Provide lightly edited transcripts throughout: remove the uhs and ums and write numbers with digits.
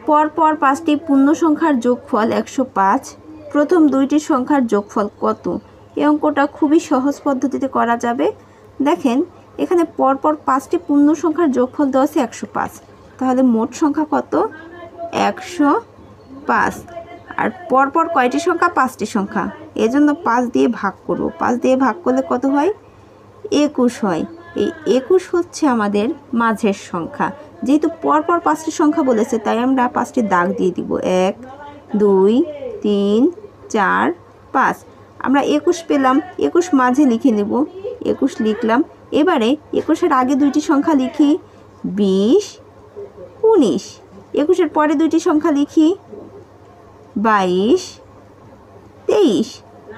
পরপর 5টি পূর্ণ সংখ্যার যোগফল 105। প্রথম 2টি সংখ্যার যোগফল কত? এই অঙ্কটা খুবই সহজ পদ্ধতিতে করা যাবে। দেখেন এখানে পরপর 5টি পূর্ণ সংখ্যার যোগফল দেওয়া আছে 105, তাহলে মোট সংখ্যা কত? 105। আর পরপর কয়টি সংখ্যা? 5টি সংখ্যা, এজন্য 5 দিয়ে ভাগ করব। 5 দিয়ে ভাগ করলে কত হয়? 21 হয়। এই 21 হচ্ছে আমাদের মাঝের সংখ্যা। যেহেতু পরপর 5টি সংখ্যা বলেছে তাই আমরা 5টি দাগ দিয়ে দিব। 1 2 3 4 5। আমরা 21 পেলাম, 21 মাঝে লিখে নেব। 21 লিখলাম। এবারে 21-এর আগে 2টি সংখ্যা লিখি, 20 19। 21-এর পরে 2টি সংখ্যা লিখি, 22 23।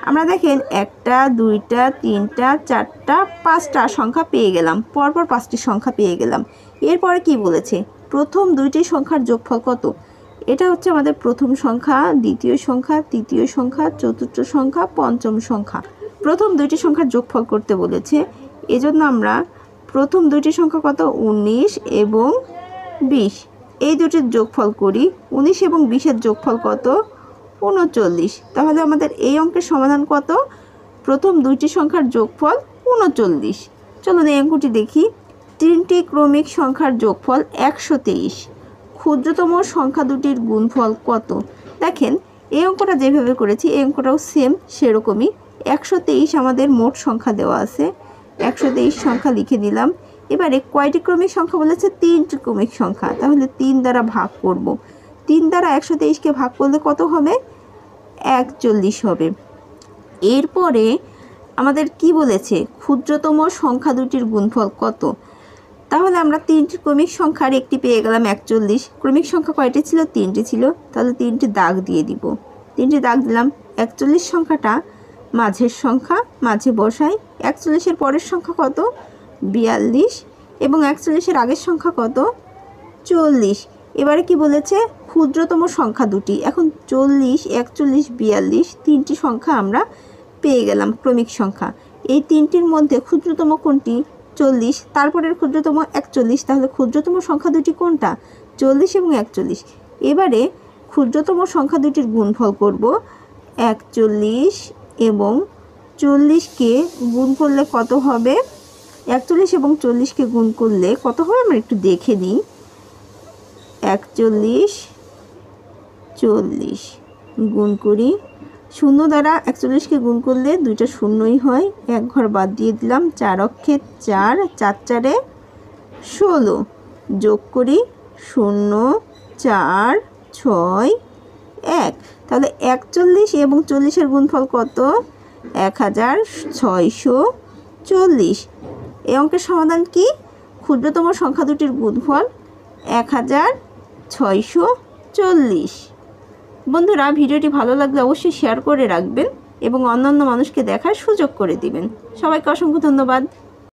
আমরা দেখেন 1টা 2টা 3টা 4টা 5টা সংখ্যা পেয়ে গেলাম, পরপর 5টি সংখ্যা পেয়ে গেলাম। এরপরে কি বলেছে? প্রথম 2টি সংখ্যার যোগফল কত? এটা হচ্ছে আমাদের প্রথম সংখ্যা, দ্বিতীয় সংখ্যা, তৃতীয় সংখ্যা, চতুর্থ সংখ্যা, পঞ্চম সংখ্যা। প্রথম 2টি সংখ্যার যোগফল করতে বলেছে, এজন্য আমরা প্রথম 2টি সংখ্যা কত? 19 এবং 20। এই দুটির যোগফল করি। 19 এবং 20-এর যোগফল কত? 39। তাহলে আমাদের এই অঙ্কের সমাধান কত? প্রথম 2টি সংখ্যার যোগফল 39। চলুন এই অঙ্কটি দেখি। 3টি ক্রমিক সংখ্যার যোগফল 123। ক্ষুদ্রতম সংখ্যা দুটির গুণফল কত? দেখেন এই অঙ্কটা যেভাবে করেছি এই অঙ্কটাও সেম সেরকমই। 123 আমাদের মোট সংখ্যা দেওয়া আছে, 123 সংখ্যা লিখে দিলাম। এবারে কয়টি ক্রমিক সংখ্যা বলেছে? 3টি ক্রমিক সংখ্যা, তাহলে 3 দ্বারা ভাগ করব। 3 দ্বারা 123-কে ভাগ করলে কত হবে? 41 হবে। এরপরে আমাদের কি বলেছে? ক্ষুদ্রতম সংখ্যা দুটির গুণফল কত? তাহলে আমরা 3টি ক্রমিক সংখ্যার একটি পেয়ে গেলাম 41। ক্রমিক সংখ্যা কয়টি ছিল? 3টি ছিল, তাহলে 3টি দাগ দিয়ে দিব। 3টি দাগ দিলাম। 41 সংখ্যাটা মাঝের সংখ্যা, মাঝে বসাই। 41-এর পরের সংখ্যা কত? 42 এবং 41-এর আগের সংখ্যা কত? 40। এবারে কি বলেছে? ক্ষুদ্রতম সংখ্যা দুটি। এখন 40 41 42 3টি সংখ্যা আমরা পেয়ে গেলাম ক্রমিক সংখ্যা। এই 3টির মধ্যে ক্ষুদ্রতম কোনটি? 40। তারপরের ক্ষুদ্রতম 41। তাহলে ক্ষুদ্রতম সংখ্যা দুটি কোনটা? 40 এবং 41। এবারে ক্ষুদ্রতম সংখ্যা দুটির গুণফল করব। 41 এবং 40-কে গুণ করলে কত হবে? 41 এবং 40-কে গুণ করলে কত হবে আমরা একটু দেখে নিই। 41 40 গুণ করি। 0 দ্বারা 41-কে গুণ করলে 2টা শূন্যই হয়, 1 ঘর বাদ দিয়ে দিলাম। 4 অক্ষে 4, 4 4-এ 16 যোগ করি। 0 4 6 1। তাহলে 41 এবং 40-এর গুণফল কত? 1640। এই অঙ্কের সমাধান কি? ক্ষুদ্রতম সংখ্যা দুটির গুণফল 1640। বন্ধুরা ভিডিওটি ভালো লাগলে অবশ্যই শেয়ার করে রাখবেন এবং অন্যান্য মানুষকে দেখার সুযোগ করে দিবেন। সবাইকে অসংখ্য ধন্যবাদ।